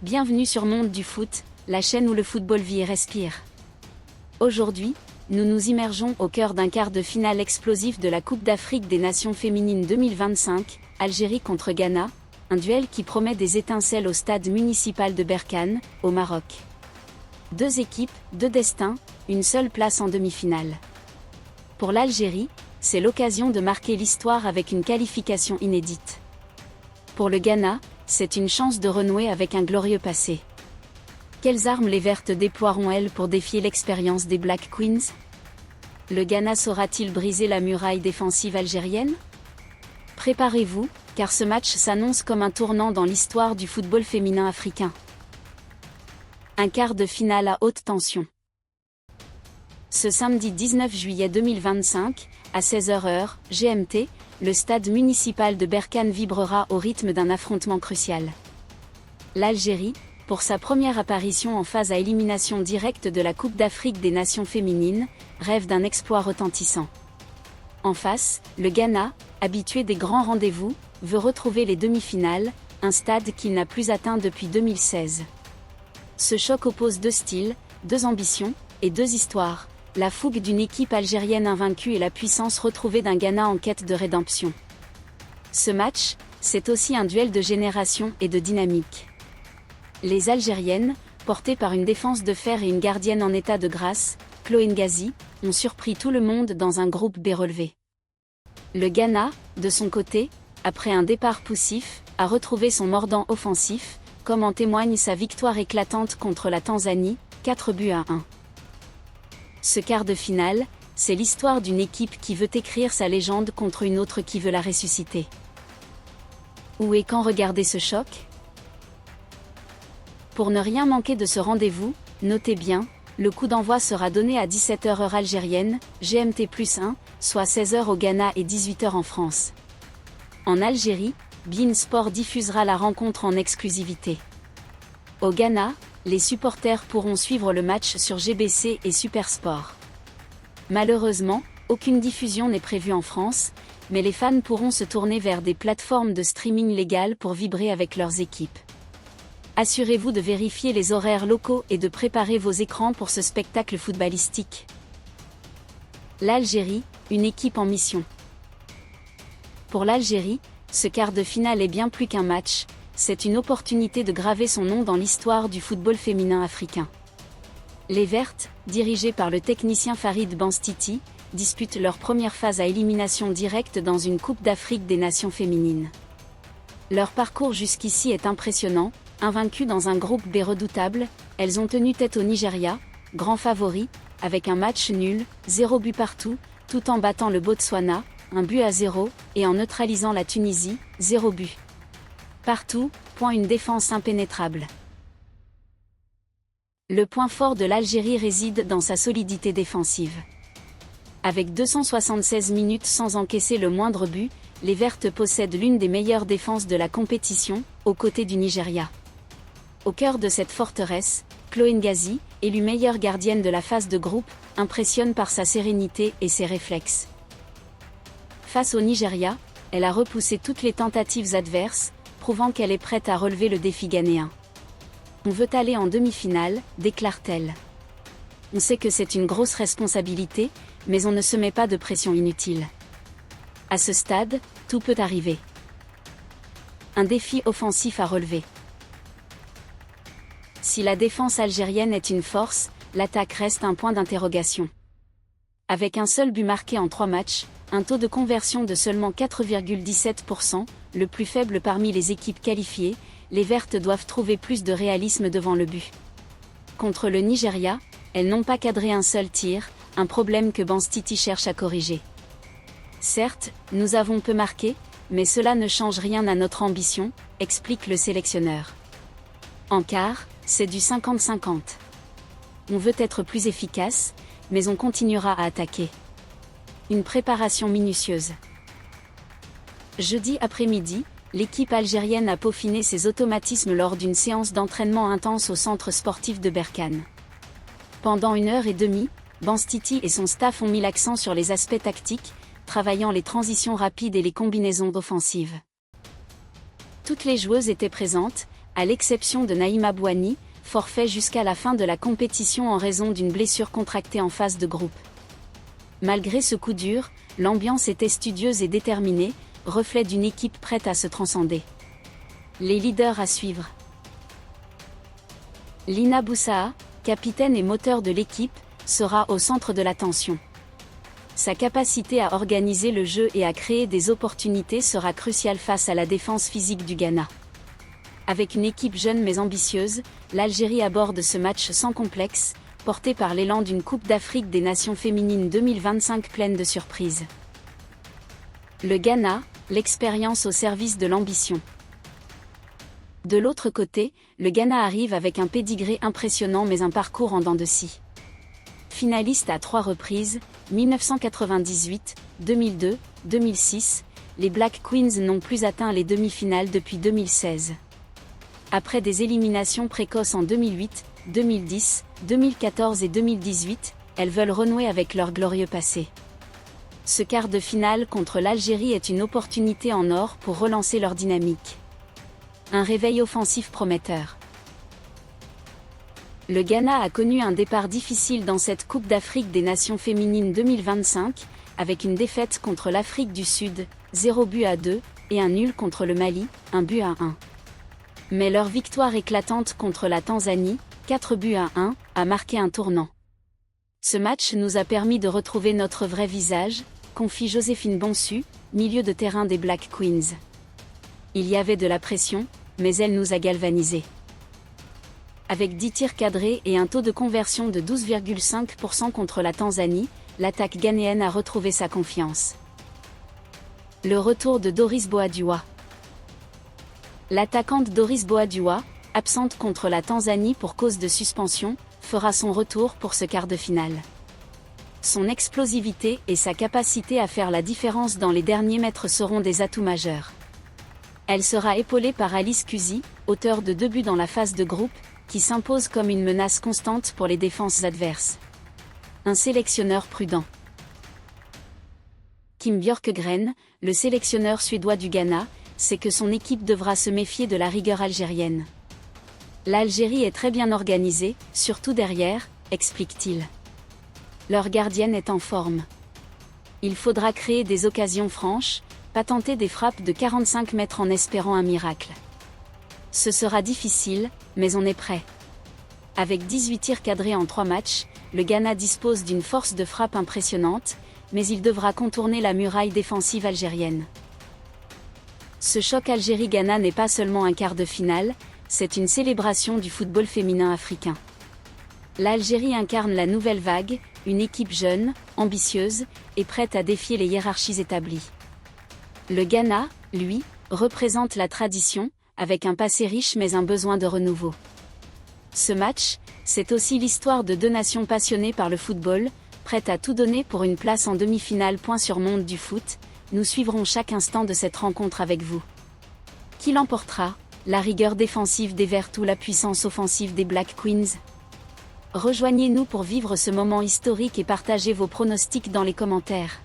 Bienvenue sur Monde du Foot, la chaîne où le football vit et respire. Aujourd'hui, nous nous immergeons au cœur d'un quart de finale explosif de la Coupe d'Afrique des Nations féminines 2025, Algérie contre Ghana, un duel qui promet des étincelles au stade municipal de Berkane, au Maroc. Deux équipes, deux destins, une seule place en demi-finale. Pour l'Algérie, c'est l'occasion de marquer l'histoire avec une qualification inédite. Pour le Ghana, c'est une chance de renouer avec un glorieux passé. Quelles armes les Vertes déploieront-elles pour défier l'expérience des Black Queens? Le Ghana saura-t-il briser la muraille défensive algérienne? Préparez-vous, car ce match s'annonce comme un tournant dans l'histoire du football féminin africain. Un quart de finale à haute tension. Ce samedi 19 juillet 2025, à 16h GMT, le stade municipal de Berkane vibrera au rythme d'un affrontement crucial. L'Algérie, pour sa première apparition en phase à élimination directe de la Coupe d'Afrique des Nations féminines, rêve d'un exploit retentissant. En face, le Ghana, habitué des grands rendez-vous, veut retrouver les demi-finales, un stade qu'il n'a plus atteint depuis 2016. Ce choc oppose deux styles, deux ambitions et deux histoires. La fougue d'une équipe algérienne invaincue et la puissance retrouvée d'un Ghana en quête de rédemption. Ce match, c'est aussi un duel de génération et de dynamique. Les Algériennes, portées par une défense de fer et une gardienne en état de grâce, Chloé Ngazi, ont surpris tout le monde dans un groupe B relevé. Le Ghana, de son côté, après un départ poussif, a retrouvé son mordant offensif, comme en témoigne sa victoire éclatante contre la Tanzanie, 4-1. Ce quart de finale, c'est l'histoire d'une équipe qui veut écrire sa légende contre une autre qui veut la ressusciter. Où et quand regarder ce choc? Pour ne rien manquer de ce rendez-vous, notez bien, le coup d'envoi sera donné à 17h heure algérienne, GMT+1, soit 16h au Ghana et 18h en France. En Algérie, beIN Sport diffusera la rencontre en exclusivité. Au Ghana, les supporters pourront suivre le match sur GBC et Supersport. Malheureusement, aucune diffusion n'est prévue en France, mais les fans pourront se tourner vers des plateformes de streaming légales pour vibrer avec leurs équipes. Assurez-vous de vérifier les horaires locaux et de préparer vos écrans pour ce spectacle footballistique. L'Algérie, une équipe en mission. Pour l'Algérie, ce quart de finale est bien plus qu'un match. C'est une opportunité de graver son nom dans l'histoire du football féminin africain. Les Vertes, dirigées par le technicien Farid Benstiti, disputent leur première phase à élimination directe dans une Coupe d'Afrique des Nations féminines. Leur parcours jusqu'ici est impressionnant, invaincues dans un groupe B redoutable, elles ont tenu tête au Nigeria, grand favori, avec un match nul, 0 but partout, tout en battant le Botswana, 1-0, et en neutralisant la Tunisie, 0 but. Partout, une défense impénétrable. Le point fort de l'Algérie réside dans sa solidité défensive. Avec 276 minutes sans encaisser le moindre but, les Vertes possèdent l'une des meilleures défenses de la compétition, aux côtés du Nigeria. Au cœur de cette forteresse, Chloé Ngazi, élue meilleure gardienne de la phase de groupe, impressionne par sa sérénité et ses réflexes. Face au Nigeria, elle a repoussé toutes les tentatives adverses, prouvant qu'elle est prête à relever le défi ghanéen. On veut aller en demi-finale, déclare-t-elle. On sait que c'est une grosse responsabilité, mais on ne se met pas de pression inutile. À ce stade, tout peut arriver. Un défi offensif à relever. Si la défense algérienne est une force, l'attaque reste un point d'interrogation. Avec un seul but marqué en 3 matchs, un taux de conversion de seulement 4,17%, le plus faible parmi les équipes qualifiées, les Vertes doivent trouver plus de réalisme devant le but. Contre le Nigeria, elles n'ont pas cadré un seul tir, un problème que Benstiti cherche à corriger. Certes, nous avons peu marqué, mais cela ne change rien à notre ambition, explique le sélectionneur. En quart, c'est du 50-50. On veut être plus efficace, mais on continuera à attaquer. Une préparation minutieuse. Jeudi après-midi, l'équipe algérienne a peaufiné ses automatismes lors d'une séance d'entraînement intense au centre sportif de Berkane. Pendant 1h30, Benstiti et son staff ont mis l'accent sur les aspects tactiques, travaillant les transitions rapides et les combinaisons offensives. Toutes les joueuses étaient présentes, à l'exception de Naïma Bouani, forfait jusqu'à la fin de la compétition en raison d'une blessure contractée en phase de groupe. Malgré ce coup dur, l'ambiance était studieuse et déterminée, reflet d'une équipe prête à se transcender. Les leaders à suivre. Lina Boussaha, capitaine et moteur de l'équipe, sera au centre de l'attention. Sa capacité à organiser le jeu et à créer des opportunités sera cruciale face à la défense physique du Ghana. Avec une équipe jeune mais ambitieuse, l'Algérie aborde ce match sans complexe, porté par l'élan d'une Coupe d'Afrique des Nations féminines 2025 pleine de surprises. Le Ghana, l'expérience au service de l'ambition. De l'autre côté, le Ghana arrive avec un pédigré impressionnant mais un parcours en dents de scie. Finaliste à 3 reprises, 1998, 2002, 2006, les Black Queens n'ont plus atteint les demi-finales depuis 2016. Après des éliminations précoces en 2008, 2010, 2014 et 2018, elles veulent renouer avec leur glorieux passé. Ce quart de finale contre l'Algérie est une opportunité en or pour relancer leur dynamique. Un réveil offensif prometteur. Le Ghana a connu un départ difficile dans cette Coupe d'Afrique des Nations féminines 2025, avec une défaite contre l'Afrique du Sud, 0-2, et un nul contre le Mali, 1-1. Mais leur victoire éclatante contre la Tanzanie, 4-1, a marqué un tournant. Ce match nous a permis de retrouver notre vrai visage, confie Joséphine Bonsu, milieu de terrain des Black Queens. Il y avait de la pression, mais elle nous a galvanisés. Avec 10 tirs cadrés et un taux de conversion de 12,5% contre la Tanzanie, l'attaque ghanéenne a retrouvé sa confiance. Le retour de Doris Boadua. L'attaquante Doris Boadua, absente contre la Tanzanie pour cause de suspension, fera son retour pour ce quart de finale. Son explosivité et sa capacité à faire la différence dans les derniers mètres seront des atouts majeurs. Elle sera épaulée par Alice Kusi, auteure de 2 buts dans la phase de groupe, qui s'impose comme une menace constante pour les défenses adverses. Un sélectionneur prudent. Kim Björkgren, le sélectionneur suédois du Ghana, sait que son équipe devra se méfier de la rigueur algérienne. L'Algérie est très bien organisée, surtout derrière, explique-t-il. Leur gardienne est en forme. Il faudra créer des occasions franches, pas tenter des frappes de 45 mètres en espérant un miracle. Ce sera difficile, mais on est prêt. Avec 18 tirs cadrés en 3 matchs, le Ghana dispose d'une force de frappe impressionnante, mais il devra contourner la muraille défensive algérienne. Ce choc Algérie-Ghana n'est pas seulement un quart de finale, c'est une célébration du football féminin africain. L'Algérie incarne la nouvelle vague, une équipe jeune, ambitieuse, et prête à défier les hiérarchies établies. Le Ghana, lui, représente la tradition, avec un passé riche mais un besoin de renouveau. Ce match, c'est aussi l'histoire de 2 nations passionnées par le football, prêtes à tout donner pour une place en demi-finale. Sur Monde du foot, nous suivrons chaque instant de cette rencontre avec vous. Qui l'emportera, la rigueur défensive des Verts ou la puissance offensive des Black Queens? Rejoignez-nous pour vivre ce moment historique et partagez vos pronostics dans les commentaires.